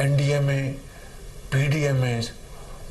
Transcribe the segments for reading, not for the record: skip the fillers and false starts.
NDMA, PDMA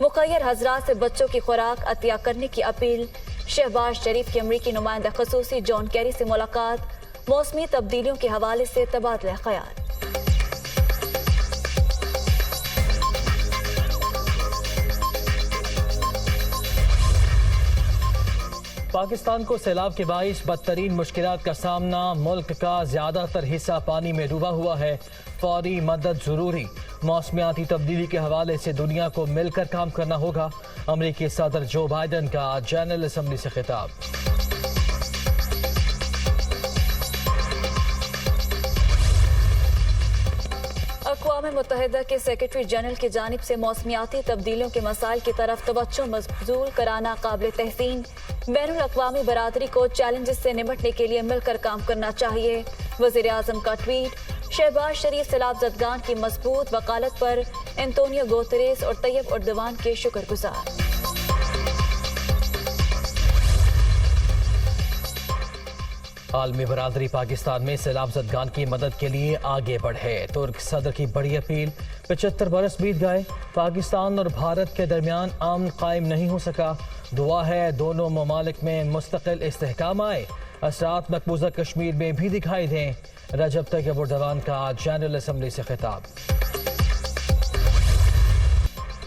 مخیر حضرات سے بچوں کی خوراک عطیہ کرنے کی اپیل. شہباز شریف کی امریکی نمائندہ خصوصی جان کیری سے ملاقات. موسمی تبدیلیوں کے حوالے سے تبادلہ خیال. پاکستان کو سیلاب کے باعث بدترین مشکلات کا سامنا. ملک کا زیادہ تر حصہ پانی میں ڈوبا ہوا ہے. فوری مدد ضروری. موسمیاتی تبدیلی کے حوالے سے دنیا کو مل کر کام کرنا ہوگا. امریکی صدر جو بائیڈن کا جنرل اسمبلی سے خطاب. اقوام متحدہ کے سیکرٹری جنرل کی جانب سے موسمیاتی تبدیلیوں کے مسائل کی طرف توجہ مبذول کرانا قابل تحسین. بین الاقوامی برادری کو چیلنجز سے نمٹنے کے لیے مل کر کام کرنا چاہیے. وزیر اعظم کا ٹویٹ. شہباز شریف سیلاب زدگان کی مضبوط وکالت پر انتونیو گوتریس اور طیب اردوان کے شکر گزار. عالمی برادری پاکستان میں سیلاب زدگان کی مدد کے لیے آگے بڑھے. ترک صدر کی بڑی اپیل. 75 برس بیت گئے. پاکستان اور بھارت کے درمیان امن قائم نہیں ہو سکا. دعا ہے دونوں ممالک میں مستقل استحکام آئے. اثرات مقبوضہ کشمیر میں بھی دکھائی دیں. رجب طیب اردوان کا جنرل اسمبلی سے خطاب.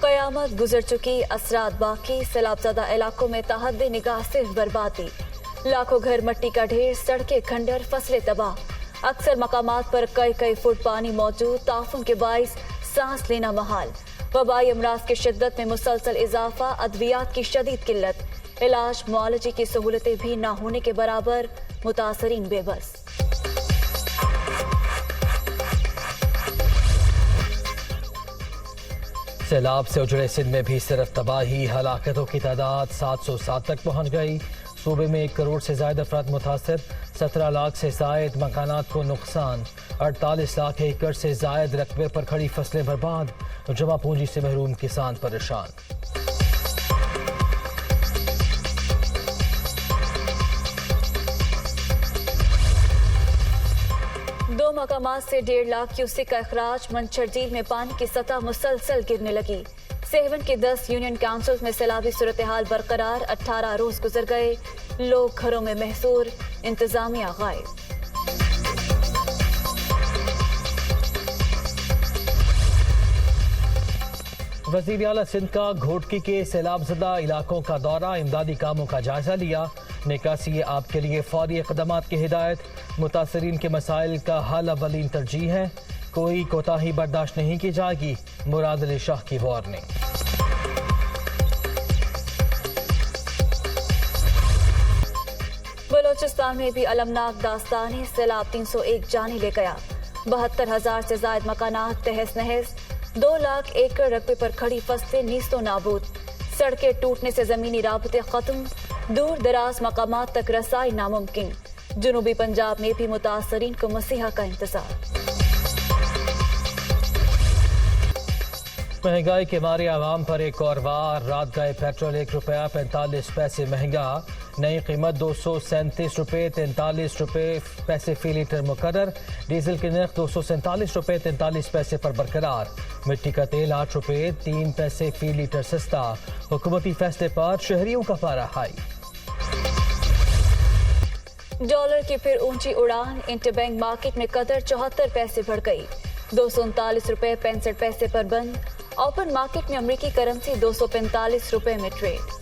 قیامت گزر چکی، اثرات باقی. سیلاب زدہ علاقوں میں تحد نگاہ صرف بربادی. لاکھوں گھر مٹی کا ڈھیر، سڑکیں کھنڈر، فصلیں تباہ. اکثر مقامات پر کئی فٹ پانی موجود. تعفن کے باعث سانس لینا محال. وبائی امراض کی شدت میں مسلسل اضافہ. ادویات کی شدید قلت. علاج معالجے کی سہولتیں بھی نہ ہونے کے برابر. متاثرین بے بس. سیلاب سے اجڑے سندھ میں بھی صرف تباہی. ہلاکتوں کی تعداد 707 تک پہنچ گئی. صوبے میں 1 کروڑ سے زائد افراد متاثر. 17 لاکھ سے زائد مکانات کو نقصان. 48 لاکھ ایکڑ سے زائد رقبے پر کھڑی فصلیں برباد. جمع پونجی سے محروم کسان پریشان. دو مقامات سے 1.5 لاکھ کیوسک کا اخراج. منچھر جھیل میں پانی کی سطح مسلسل گرنے لگی. سیون کے 10 یونین کاؤنسلز میں سیلابی صورتحال برقرار. 18 روز گزر گئے. لوگ گھروں میں محصور. انتظامیہ غائب. وزیر اعلیٰ سندھ کا گھوٹکی کے سیلاب زدہ علاقوں کا دورہ. امدادی کاموں کا جائزہ لیا. نکاسی آپ کے لیے فوری اقدامات کی ہدایت. متاثرین کے مسائل کا حل اولین ترجیح ہے. کوئی کوتاہی برداشت نہیں کی جائے گی. مراد علی شاہ کی وارننگ. بلوچستان میں بھی المناک داستانیں. سیلاب 301 جانیں لے گیا. 72,000 سے زائد مکانات تہس نہس. 2 لاکھ ایکڑ رقبے پر کھڑی فصلیں نیست و نابود. سڑکیں ٹوٹنے سے زمینی رابطے ختم. دور دراز مقامات تک رسائی ناممکن. جنوبی پنجاب میں بھی متاثرین کو مسیحا کا انتظار. مہنگائی کے مارے عوام پر ایک اور وار. رات گئے پیٹرول 1 روپیہ 45 پیسے مہنگا. نئی قیمت 237 روپے 43 روپے پیسے فی لیٹر مقرر. ڈیزل کی نرخ 247 روپے 43 پیسے پر برقرار. مٹی کا تیل 8 روپے 3 پیسے فی لیٹر سستا. حکومتی فیصلے پر شہریوں کا پارہ ہائی. ڈالر کی پھر اونچی اڑان. انٹر بینک مارکیٹ میں قدر 74 پیسے بڑھ گئی. 239 روپے 65 پیسے پر بند. اوپن مارکیٹ میں امریکی کرنسی 245 روپے میں trade.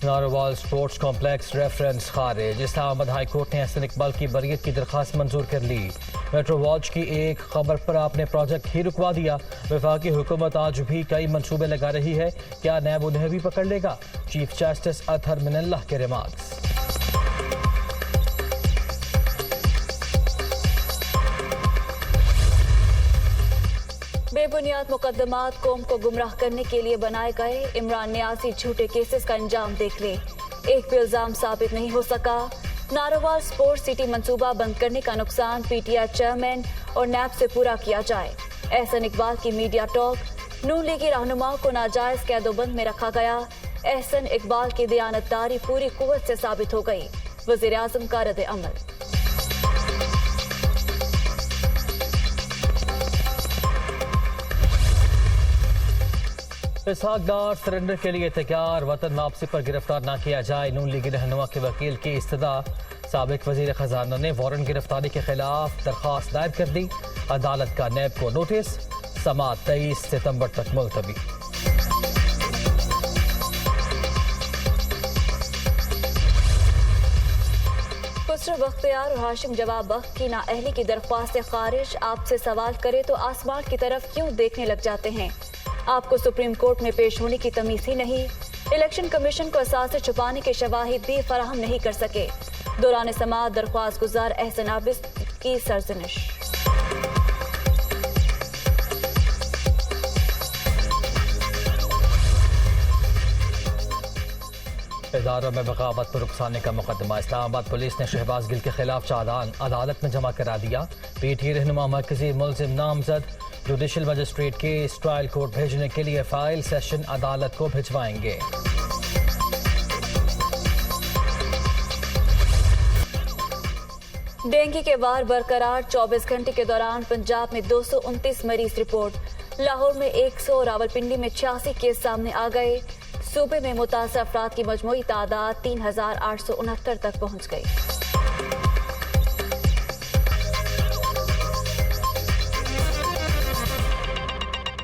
Narowal sports complex reference خارج. اسلام آباد ہائی کورٹ نے احسن اقبال کی بریت کی درخواست منظور کر لی. میٹرو واچ کی ایک خبر پر آپ نے پروجیکٹ ہی رکوا دیا. وفاقی حکومت آج بھی کئی منصوبے لگا رہی ہے. کیا نیب انہیں بھی پکڑ لے گا؟ چیف جسٹس اطہر من اللہ کے ریمارکس. بے بنیاد مقدمات قوم کو گمراہ کرنے کے لیے بنائے گئے. عمران نیازی جھوٹے کیسز کا انجام دیکھ لے. ایک بھی الزام ثابت نہیں ہو سکا. ناروال سپورٹس سٹی منصوبہ بند کرنے کا نقصان پی ٹی آئی چیئرمین اور نیب سے پورا کیا جائے. احسن اقبال کی میڈیا ٹاک. نون لیگی رہنماؤں کو ناجائز قید و بند میں رکھا گیا. احسن اقبال کی دیانتداری پوری قوت سے ثابت ہو گئی. وزیر اعظم کا رد عمل. اسحاق ڈار سرنڈر کے لیے تیار، وطن واپسی پر گرفتار نہ کیا جائے، نون لیگی رہنما کے وکیل کی استدعا۔ سابق وزیر خزانہ نے وارنٹ گرفتاری کے خلاف درخواست دائر کر دی، عدالت کا نیب کو نوٹس، سماعت 23 ستمبر تک ملتوی۔ خسرو بختیار اور ہاشم جواب بخت کی نااہلی کی درخواست سے خارج، آپ سے سوال کرے تو آسمان کی طرف کیوں دیکھنے لگ جاتے ہیں؟ آپ کو سپریم کورٹ میں پیش ہونے کی تمیز ہی نہیں؟ الیکشن کمیشن کو اثاثے چھپانے کے شواہد بھی فراہم نہیں کر سکے، دوران سماعت درخواست گزار احسن عابد کی سرزنش۔ اداروں میں بغاوت پر اکسانے کا مقدمہ، اسلام آباد پولیس نے شہباز گل کے خلاف چالان عدالت میں جمع کرا دیا۔ پی ٹی رہنما مرکزی ملزم نامزد، judicial magistrate case trial court بھیجنے کے لیے فائل سیشن عدالت کو بھجوائیں گے۔ ڈینگی کے وار برقرار، 24 گھنٹے کے دوران پنجاب میں 229 مریض رپورٹ، لاہور میں 100، راولپنڈی میں 86 کیس سامنے آ گئے۔ صوبے میں متاثرہ افراد کی مجموعی تعداد 3869 تک پہنچ گئی۔